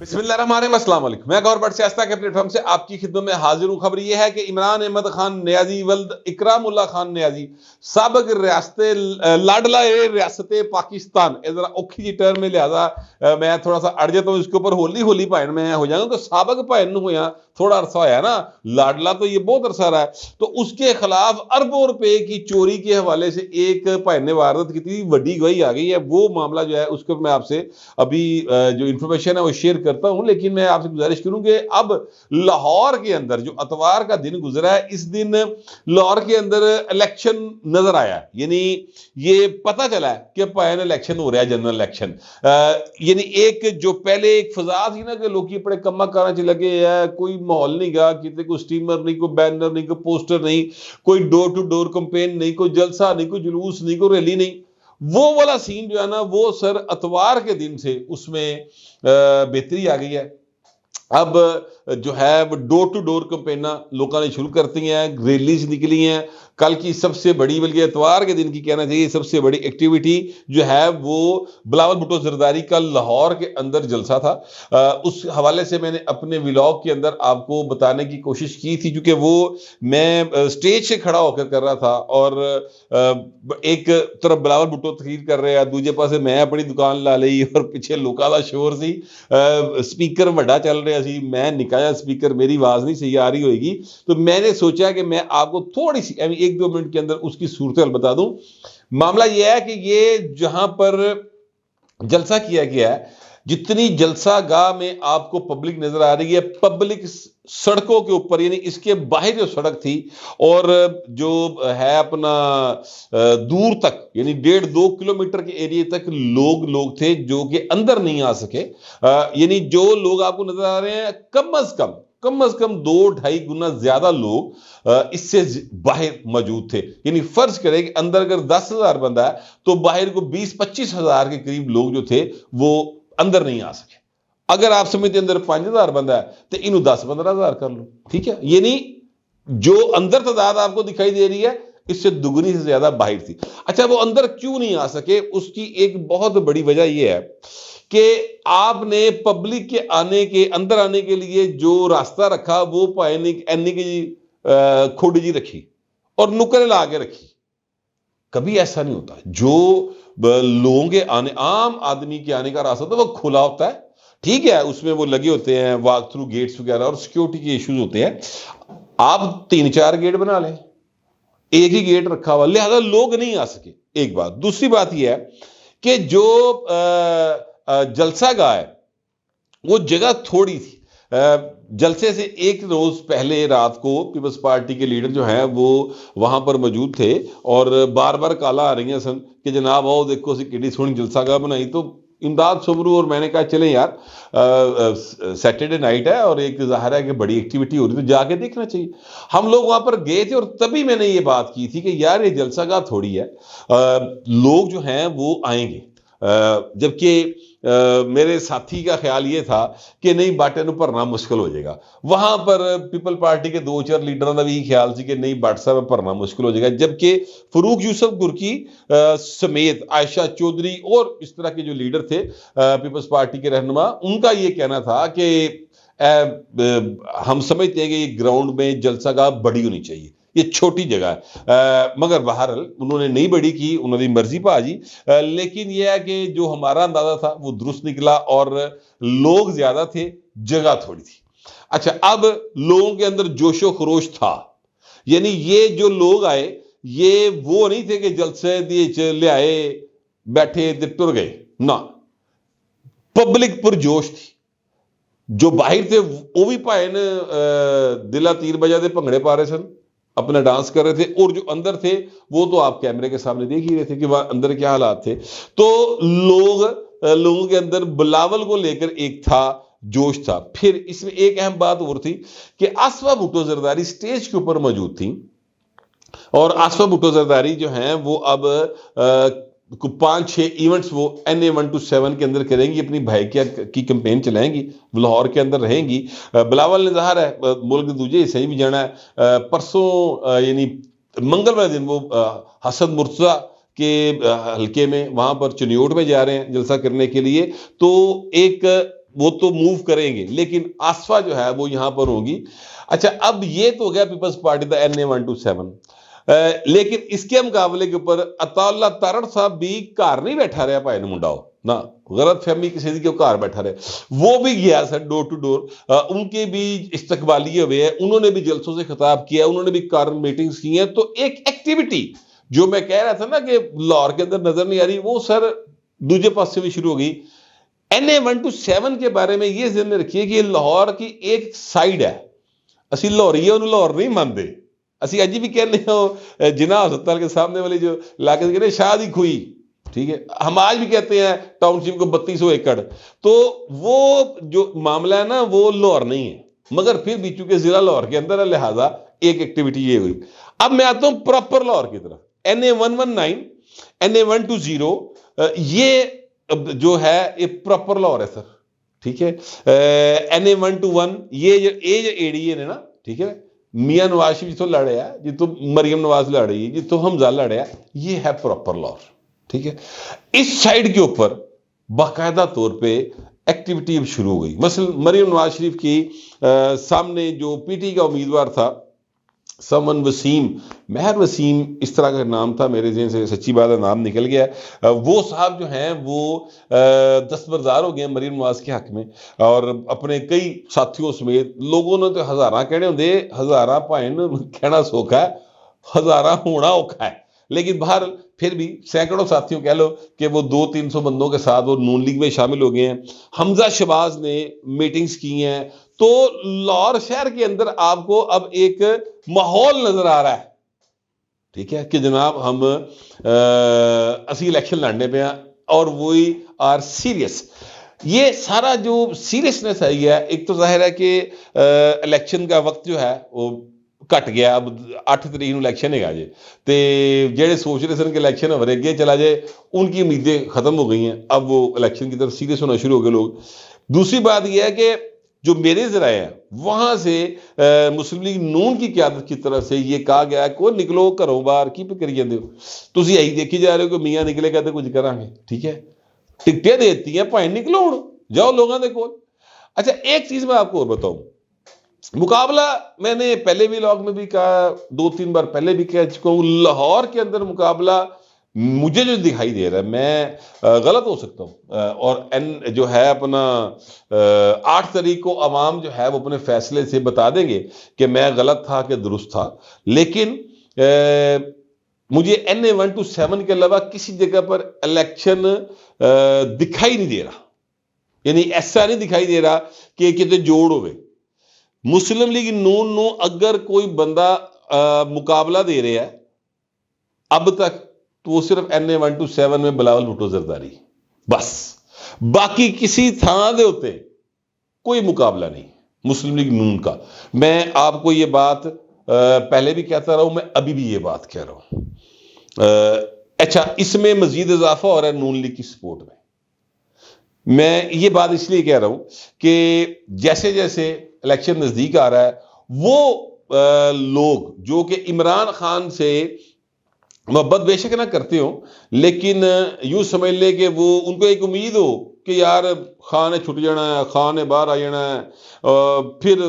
बिस्मिल्लाहिर्रहमानिर्रहीम, अस्सलाम वालेकुम। मैं गौर बट सियासत के प्लेटफॉर्म से आपकी खिदमत में हाजिर हूं। खबर यह है कि इमरान अहमद खान नियाजी वल्द इकरामुल्लाह खान नियाजी साबिक रियासत लाडला रियासत पाकिस्तान, जरा औखी जी टर्म में लिहाजा मैं थोड़ा सा अड़ जाता हूं इसके ऊपर, होली होली भाइन में हो जाऊंगा। तो साबिक भाइन होया थोड़ा अरसा होया ना, लाडला तो ये बहुत अरसा रहा है। तो उसके खिलाफ अरबों रुपए की चोरी के हवाले से एक भाइन ने वारदात की थी, बड़ी गवाही आ गई है। वो मामला जो है उसको मैं आपसे अभी जो इंफॉर्मेशन है वो शेयर करता हूं, लेकिन मैं आपसे गुजारिश करूं कि अब लाहौर के अंदर जो अतवार का दिन गुजरा है, इस दिन लाहौर के अंदर इलेक्शन नजर आया। यानी ये पता चला है कि पायन इलेक्शन हो रहा है, जनरल इलेक्शन। यानी एक जो पहले एक फजा थी ना कि लोग बड़े कम्मा कारा च लगे है, कोई माहौल नहीं गा, कितने कोई स्टीमर नहीं, कोई बैनर नहीं, कोई पोस्टर नहीं, कोई डोर टू डोर कैंपेन नहीं, कोई जलसा नहीं, कोई जुलूस नहीं, कोई रैली नहीं। वो वाला सीन जो है ना, वो सर अतवार के दिन से उसमें बेहतरी आ गई है। अब जो है वो डोर टू डोर कैंपेना लोगों ने शुरू करती हैं, रैलीज निकली हैं। कल की सबसे बड़ी, बल्कि इतवार के दिन की कहना चाहिए सबसे बड़ी एक्टिविटी जो है वो बिलावल भुट्टो जरदारी का लाहौर के अंदर जलसा था। उस हवाले से मैंने अपने व्लॉग के अंदर आपको बताने की कोशिश की थी, क्योंकि वो मैं स्टेज से खड़ा होकर कर रहा था और एक तरफ बिलावल भुट्टो तकरीर कर रहे हैं, दूसरे पासे मैं अपनी दुकान ला ली और पीछे लोका दा शोर सी, स्पीकर वड्डा चल रहा सी, मैं निकाया स्पीकर, मेरी आवाज नहीं सही आ रही होगी। तो मैंने सोचा कि मैं आपको थोड़ी सी 1-2 मिनट के अंदर उसकी सूरत बता दूं। मामला यह है कि ये जहां पर जलसा किया गया है, जितनी जलसा गाह में आपको पब्लिक नजर आ रही है, पब्लिक सड़कों के ऊपर, यानी इसके बाहर जो सड़क थी और जो है अपना दूर तक, यानी 1.5-2 किलोमीटर के एरिया तक लोग थे जो कि अंदर नहीं आ सके। यानी जो लोग आपको नजर आ रहे हैं, कम से कम 2-2.5 गुना ज्यादा लोग इससे बाहर मौजूद थे। यानी फर्ज करें कि अंदर अगर 10,000 बंदा है तो बाहर को 20-25 हजार के करीब लोग जो थे वो अंदर नहीं आ सके। अगर आप समझते अंदर 5,000 बंदा है तो इन्हों 10-15 हजार कर लो, ठीक है। यानी जो अंदर तादाद आपको दिखाई दे रही है, इससे दुगनी से ज्यादा बाहर थी। अच्छा, वो अंदर क्यों नहीं आ सके? उसकी एक बहुत बड़ी वजह यह है कि आपने पब्लिक के अंदर आने के लिए जो रास्ता रखा वो पायने की खोड़ी जी रखी और नुक्करे ला के रखी। कभी ऐसा नहीं होता। जो लोगों के आने, आम आदमी के आने का रास्ता तो वो खुला होता है, ठीक है। उसमें वो लगे होते हैं वॉक थ्रू गेट्स वगैरह और सिक्योरिटी के इश्यूज होते हैं। आप 3-4 गेट बना लें, एक ही गेट रखा हुआ, लिहाजा लोग नहीं आ सके। एक बात। दूसरी बात यह है कि जो जलसा गाह है वो जगह थोड़ी थी। जलसे से एक रोज पहले रात को पीपल्स पार्टी के लीडर जो हैं वो वहां पर मौजूद थे और बार बार काला आ रही सन कि जनाब आओ देखो सी किड्डी सोहनी जलसा गाह बनाई। तो इमदाद सुमरू और मैंने कहा चले यार, सैटरडे नाइट है और एक जाहिर है कि बड़ी एक्टिविटी हो रही, तो जाके देखना चाहिए। हम लोग वहां पर गए थे और तभी मैंने ये बात की थी कि यार ये जलसा गाह थोड़ी है, लोग जो हैं वो आएंगे। जबकि मेरे साथी का ख्याल ये था कि नहीं बाटे नु भरना मुश्किल हो जाएगा। वहां पर पीपल पार्टी के 2-4 लीडरों का भी ख्याल थी कि नहीं बाट साहब भरना मुश्किल हो जाएगा। जबकि फरूक यूसुफ गुरकी समेत आयशा चौधरी और इस तरह के जो लीडर थे पीपल्स पार्टी के रहनुमा, उनका ये कहना था कि हम समझते हैं कि ये ग्राउंड में जलसा गाह बड़ी होनी चाहिए, ये छोटी जगह है। मगर बहरहाल उन्होंने नहीं बड़ी की, उन्होंने मर्जी भाजी। लेकिन यह है कि जो हमारा अंदाजा था वो दुरुस्त निकला और लोग ज्यादा थे, जगह थोड़ी थी। अच्छा, अब लोगों के अंदर जोशो खरोश था। यानी ये जो लोग आए ये वो नहीं थे कि जलसे दिए ले आए, बैठे टुर गए ना। पब्लिक पुरजोश थी। जो बाहर थे वो भी भाइन दिला तीर बजा दे भंगड़े पा रहे सन, अपना डांस कर रहे थे, और जो अंदर थे वो तो आप कैमरे के सामने देख ही रहे थे कि वहां अंदर क्या हालात थे। तो लोगों के अंदर बिलावल को लेकर एक था, जोश था। फिर इसमें एक अहम बात और थी कि आसफा भुट्टो जरदारी स्टेज के ऊपर मौजूद थी और आसफा भुट्टो जरदारी जो हैं वो अब 5-6 इवेंट्स वो NA 1-7 के अंदर करेंगी, अपनी भाईकिया की कैंपेन चलाएंगी, लाहौर के अंदर रहेंगी। बिलावल ने ज़ाहिर है मुल्क के दूसरे हिस्से भी जाना है। परसों यानी मंगलवार दिन वो हसन मुर्तज़ा के हल्के में वहां पर चनियोट में जा रहे हैं जलसा करने के लिए। तो एक वो तो मूव करेंगे, लेकिन आसफा जो है वो यहां पर होगी। अच्छा, अब ये तो हो गया पीपल्स पार्टी दा NA-127, लेकिन इसके मुकाबले के ऊपर अताउल्ला तारड़ साहब भी घर नहीं बैठा रहा, भाई मुंडा हो ना, गलत फहमी किसी की घर बैठा रहे, वो भी गया सर डोर टू डोर, उनके भी इस्तकबालिये हुए हैं, उन्होंने भी जलसों से खिताब किया, उन्होंने भी कार मीटिंग्स की हैं। तो एक एक्टिविटी जो मैं कह रहा था ना कि लाहौर के अंदर नजर नहीं आ रही, वो सर दूसरे पास से भी शुरू हो गई। NA-127 के बारे में ये ध्यान में रखिए कि लाहौर की एक साइड है, असि लाहौरी है, लाहौर नहीं मानते, असि अज भी कहने जिना हस्पताल के सामने वाली जो इलाके कहते शादी खुई, ठीक है, हम आज भी कहते हैं टाउनशिप को 3200 एकड़। तो वो जो मामला है ना वो लाहौर नहीं है, मगर फिर भी चूंकि जिला लाहौर के अंदर है, लिहाजा एक एक्टिविटी ये हुई। अब मैं आता हूं प्रॉपर लाहौर की तरफ। NA-119, NA-120 ये जो है ये प्रॉपर लाहौर है सर, ठीक है। NA-121 ये ADA ने ना, ठीक है, मियां नवाज शरीफ जितों लड़े है, जितों मरियम नवाज लड़ी, जितों हमजा लड़े है, ये है प्रॉपर लाहौर, ठीक है। इस साइड के ऊपर बाकायदा तौर पे एक्टिविटी अब शुरू हो गई। मसलन मरियम नवाज शरीफ की सामने जो पीटी का उम्मीदवार था, समन वसीम, महर वसीम इस तरह का नाम था, मेरे ज़हन से सच्ची बात है नाम निकल गया, वो साहब जो हैं वो दस्तबरदार हो गए मरीम नवाज के हक में, और अपने कई साथियों समेत लोगों ने तो हज़ारा कहने होंगे, हज़ारा भाइन कहना सौखा है, हज़ारा होना औखा है, लेकिन बाहर फिर भी सैकड़ों साथियों कह लो कि वो 200-300 बंदों के साथ वो नून लीग में शामिल हो गए हैं। हमजा शहबाज ने मीटिंग्स की हैं। तो लाहौर शहर के अंदर आपको अब एक माहौल नजर आ रहा है, ठीक है, कि जनाब हम असी इलेक्शन लड़ने पे हैं और वही आर सीरियस। ये सारा जो सीरियसनेस है, ये एक तो जाहिर है कि इलेक्शन का वक्त जो है वो घट गया, अब 8 तरीक इलेक्शन है जे, तो जेडे सोच रहे थे कि इलेक्शन हमारे अगे चला जाए, उनकी उम्मीदें खत्म हो गई हैं, अब वो इलेक्शन की तरफ सीरियस होना शुरू हो गए लोग। दूसरी बात यह है कि जो मेरे जराए हैं वहां से मुस्लिम लीग नून की क्यादत की तरफ से ये कहा गया है को निकलो घरों बाहर की करी जाते हो, तुम यही देखी जा रहे हो कि मियाँ निकले कहते कुछ करांगे, ठीक है, टिकटें देती हैं, भाई निकलो हूं जाओ लोगों के कोल। अच्छा, एक चीज मैं आपको और बताऊं, मुकाबला मैंने पहले भी व्लॉग में भी कहा, 2-3 बार पहले भी कह चुका हूं, लाहौर के अंदर मुकाबला मुझे जो दिखाई दे रहा है, मैं गलत हो सकता हूं, और एन जो है अपना 8 तारीख को अवाम जो है वो अपने फैसले से बता देंगे कि मैं गलत था कि दुरुस्त था, लेकिन मुझे NA-127 के अलावा किसी जगह पर इलेक्शन दिखाई नहीं दे रहा, यानी ऐसा नहीं दिखाई दे रहा कि कितने जोड़ होवे। मुस्लिम लीग नून नो अगर कोई बंदा मुकाबला दे रहा है अब तक, तो वो सिर्फ NA-127 में बिलावल भुट्टो जरदारी, बस, बाकी किसी थां दे उत्ते कोई मुकाबला नहीं मुस्लिम लीग नून का। मैं आपको ये बात पहले भी कहता रहा हूं, मैं अभी भी ये बात कह रहा हूं। अच्छा, इसमें मजीद इजाफा हो रहा है नून लीग की सपोर्ट में। मैं ये बात इसलिए कह रहा हूं कि जैसे जैसे इलेक्शन नजदीक आ रहा है, वो लोग जो कि इमरान खान से मोहब्बत बेशक ना करते हो, लेकिन यूं समझ ले कि वो उनको एक उम्मीद हो कि यार खान ने छुट जाना है, खान ने बाहर आ जाना है, फिर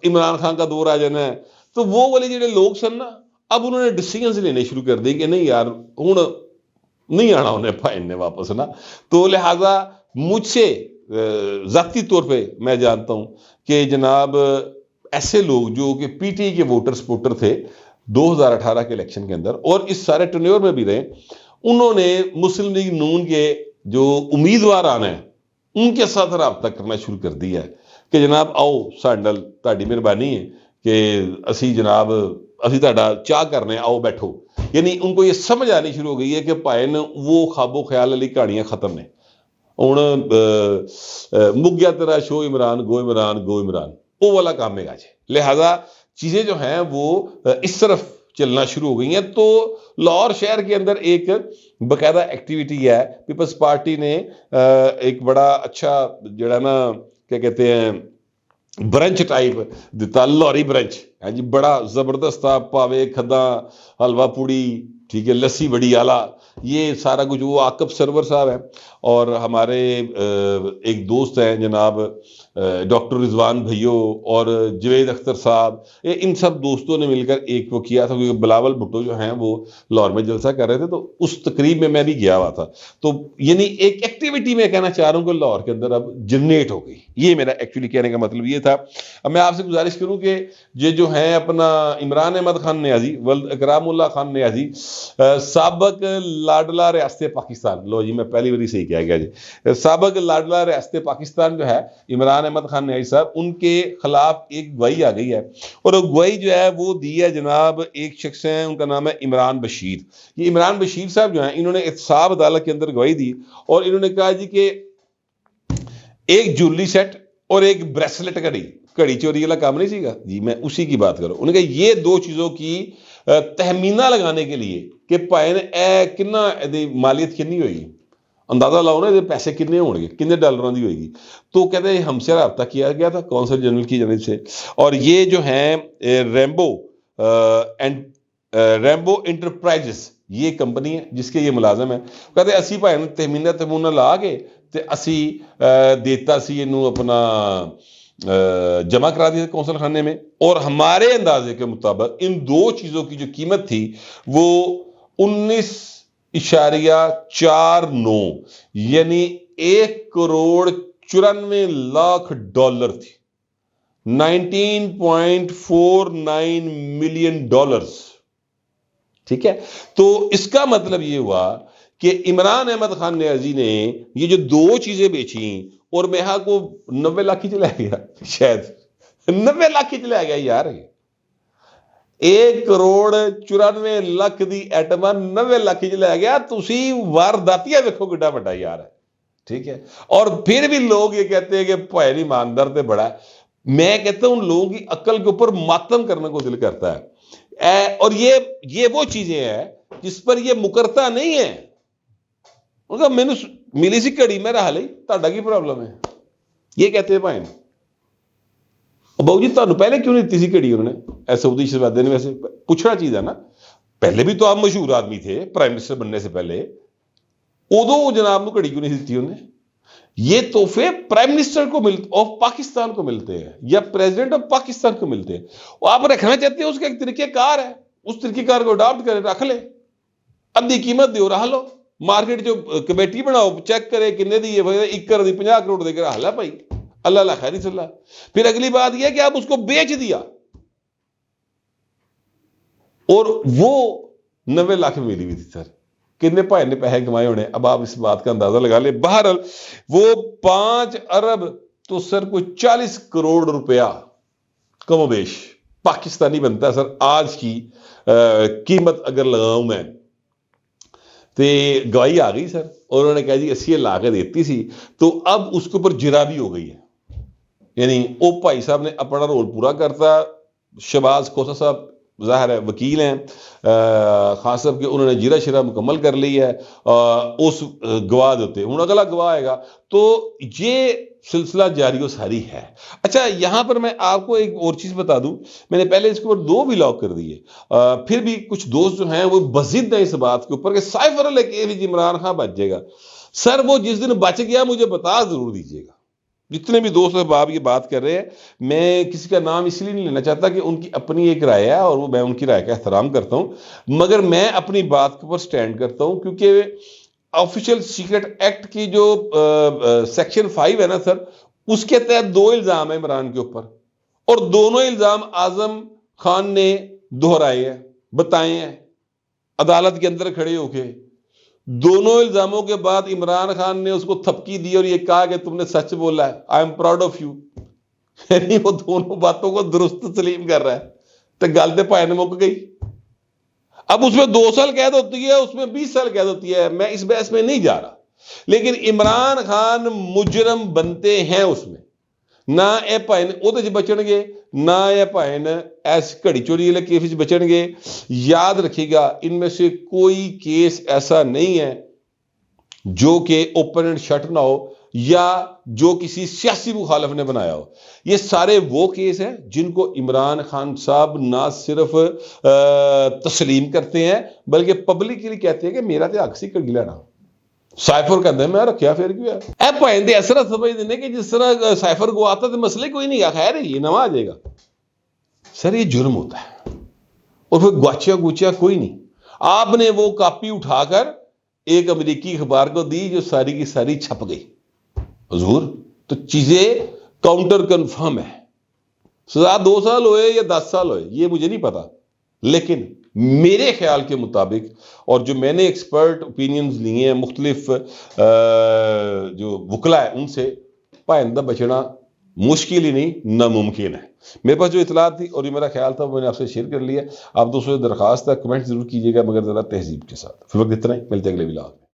इमरान खान का दौर आ जाना है, तो वो वाले जो लोग सन ना, अब उन्होंने डिसीजन लेने शुरू कर दिए कि नहीं यार हूं नहीं आना उन्हें भाई ने वापस ना। तो लिहाजा मुझसे जाती तौर पे मैं जानता हूं कि जनाब ऐसे लोग जो कि पीटी के वोटर सपोर्टर थे 2018 के इलेक्शन के अंदर और इस सारे टर्न्योर में भी रहे, उन्होंने मुस्लिम लीग नून के जो उम्मीदवार आने हैं उनके साथ रब्ता करना शुरू कर दिया है कि जनाब आओ साडे नाल तुहाडी मेहरबानी है कि असी जनाब असी तुहाडा चाह करने, आओ बैठो। यानी उनको ये समझ आनी शुरू हो गई है कि भाई ने वो ख्वाबो ख्याल वाली कहानियां खत्म ने, हुण मुक गया तेरा शो इमरान गो इमरान गो इमरान, वो वाला काम है आज। लिहाजा चीजें जो हैं वो इस तरफ चलना शुरू हो गई हैं। तो लाहौर शहर के अंदर एक बाकायदा एक्टिविटी है, पीपल्स पार्टी ने एक बड़ा अच्छा जड़ा ना क्या कहते हैं ब्रंच टाइप दिता, लाहौरी ब्रंच है जी, बड़ा जबरदस्त था, पावे खदा हलवा पूड़ी, ठीक है, लस्सी बड़ी आला, ये सारा कुछ वो आकब सरवर साहब है और हमारे एक दोस्त हैं जनाब डॉक्टर रिजवान भैयो और जवेद अख्तर साहब, इन सब दोस्तों ने मिलकर एक वो किया था, क्योंकि बिलावल भुट्टो जो हैं वो लाहौर में जलसा कर रहे थे, तो उस तकरीब में मैं भी गया हुआ था। तो यानी एक एक्टिविटी में कहना चाह रहा हूँ कि लाहौर के अंदर अब जनरेट हो गई, ये मेरा एक्चुअली कहने का मतलब ये था। अब मैं आपसे गुजारिश करूँ कि ये जो है अपना इमरान अहमद खान नियाजी वल्द इकरामुल्लाह खान नियाजी साबक लाडला रियासत पाकिस्तान, लो जी मैं पहली बार सही कह गया जी, साबक लाडला रियासत पाकिस्तान जो है इमरान अहमद खान नियाजी साहब, उनके खिलाफ एक गवाही आ गई है और गवाही जो है वो दी है जनाब एक शख्स है, उनका नाम है इमरान बशीर। ये इमरान बशीर साहब जो है इन्होंने एहतसाब अदालत के अंदर गवाही दी और इन्होंने कहा जी कि एक ज्वेलरी सेट और एक ब्रेसलेट घड़ी चोरी वाला काम नहीं सीगा जी, मैं उसी की बात करूं। उन्होंने कहा ये दो चीजों की तहमीना लगाने के लिए कि भाई ने किन्ना मालियत कितनी होगी, अंदाजा लाओ ना, पैसे कितने होंगे, कितने डॉलरों की होगी। तो कहते हैं हमसे रब्ता किया गया था कौंसल जनरल की जानिब से, और ये जो है रैम्बो इंटरप्राइजेस ये कंपनी है जिसके ये मुलाजम है। कहते असी भाई ने तहमीना ला के ते असी देता सी इनू अपना जमा करा दिया कौंसल खाने में, और हमारे अंदाजे के मुताबिक इन दो चीजों की जो कीमत थी वो 19.49 यानी $1,94,00,000 थी, $19.49 मिलियन। ठीक है, तो इसका मतलब ये हुआ कि इमरान अहमद खान नियाजी ने ये जो दो चीजें बेची और मेहा को 90 लाख ही चला गया, शायद 90 लाख ही चला गया यार, 1,94,00,000 दी एटम 90 लाख ही चला गया। तुसी वारदातिया देखो कितना बड़ा यार है। ठीक है, और फिर भी लोग ये कहते हैं कि भाई ईमानदार तो बड़ा है। मैं कहता हूं उन लोगों की अक्ल के ऊपर मातम करने को दिल करता है। और ये वो चीजें हैं जिस पर ये मुकरता नहीं है। उनका मैंने मिली सी घड़ी मैं रहा ली, ਤੁਹਾਡਾ की प्रॉब्लम है, ये कहते हैं भाई बाबू जी ਤੁਹਾਨੂੰ पहले क्यों नहीं दी सी घड़ी उन्होंने, सऊदी शहजादे ने, वैसे पूछना चाहिए ना, पहले भी तो आप मशहूर आदमी थे प्राइम मिनिस्टर बनने से पहले, उदो जनाब को घड़ी क्यों नहीं दी उन्होंने। ये तोहफे प्राइम मिनिस्टर को ऑफ पाकिस्तान को मिलते हैं या प्रेसिडेंट ऑफ पाकिस्तान को मिलते हैं, वो आप रखना चाहते हैं उसका एक तरीकेकार है, उस तरीकेकार को अडॉप्ट करें, रख ले, अद्धी कीमत दो रह लो, मार्केट जो कमेटी बनाओ चेक करे किन्ने दी है, 1 करोड़ 50 करोड़ देकर हला भाई, अल्लाह खैर सल्ला। फिर अगली बात यह कि आप उसको बेच दिया और वो 90 लाख में मिली हुई थी सर, कितने भाई ने पैसे कमाए होने, अब आप इस बात का अंदाजा लगा ले। बहरहाल वो 5 अरब तो सर कोई 40 करोड़ रुपया कमोबेश पाकिस्तानी बनता है सर, आज की कीमत अगर लगाऊं मैं तो गवाही आ गई सर, और उन्होंने कहा जी 80 ला के देती सी, तो अब उसके ऊपर जिरा भी हो गई है, यानी वो भाई साहब ने अपना रोल पूरा करता। शहबाज खोसा साहब जाहिर है वकील हैं खान साहब के, उन्होंने जीरा शिरा मुकम्मल कर ली है उस गवाह देते, हूँ अगला गवाह आएगा, तो ये सिलसिला जारी सारी है। अच्छा, यहां पर मैं आपको एक और चीज बता दूं, मैंने पहले इसके ऊपर 2 व्लॉग कर दिए, फिर भी कुछ दोस्त जो हैं वो बजिद है इस बात के ऊपर कि साइफर लेके इमरान खान बच जाएगा। सर वो जिस दिन बच गया मुझे बता जरूर दीजिएगा। जितने भी दोस्त अब ये बात कर रहे हैं, मैं किसी का नाम इसलिए नहीं लेना चाहता कि उनकी अपनी एक राय है और वो मैं उनकी राय का एहतराम करता हूं, मगर मैं अपनी बात के ऊपर स्टैंड करता हूं, क्योंकि ऑफिशियल सीक्रेट एक्ट की जो सेक्शन 5 है ना सर, उसके तहत 2 इल्जाम है इमरान के ऊपर, और दोनों इल्जाम आजम खान ने दोहराए हैं, बताए हैं अदालत के अंदर खड़े होके। दोनों इल्जामों के बाद इमरान खान ने उसको थपकी दी और ये कहा कि तुमने सच बोला है, I am proud of you. यानी वो दोनों बातों को दुरुस्त सलीम कर रहा है, तो गल तो भाई ने मुक गई। अब उसमें 2 साल कैद होती है, उसमें 20 साल कैद होती है, मैं इस बहस में नहीं जा रहा, लेकिन इमरान खान मुजरम बनते हैं उसमें, ना ये भाई ने ਉਹਦੇ 'ਚ बचणगे, ना ये भाई ने ऐसी घड़ी चोरी वाले केस 'ਚ बचणगे। याद रखिएगा, इनमें से कोई केस ऐसा नहीं है जो कि ओपन एंड शट ना हो। या जो किसी सियासी मुखालिफ ने बनाया हो। ये सारे वो केस हैं जिनको इमरान खान साहब ना सिर्फ तस्लीम करते हैं बल्कि पब्लिकली कहते हैं कि मेरा तो हक सी गिला ना। साइफर कहते हैं मैं रखा फिर क्यों है भाई इस तरह समझते हैं कि जिस तरह साइफर को आता तो मसले कोई नहीं, खैर ये नवा आ जाएगा। सर ये जुर्म होता है और फिर गुआचिया गुचिया कोई नहीं। आपने वो कॉपी उठाकर एक अमेरिकी अखबार को दी जो सारी की सारी छप गई हुजूर, तो चीजें काउंटर कंफर्म है। सजा 2 साल होए या 10 साल होए ये मुझे नहीं पता, लेकिन मेरे ख्याल के मुताबिक और जो मैंने एक्सपर्ट ओपिनियंस लिए हैं मुख्तलिफ जो वकला है उनसे, पाइंदा बचना मुश्किल ही नहीं नामुमकिन है। मेरे पास जो इतलात थी और ये मेरा ख्याल था मैंने आपसे शेयर कर लिया। आप दोस्तों से दरखास्त है कमेंट जरूर कीजिएगा मगर जरा तहजीब के साथ। फिर वक्त इतना ही, मिलते अगले व्लॉग में।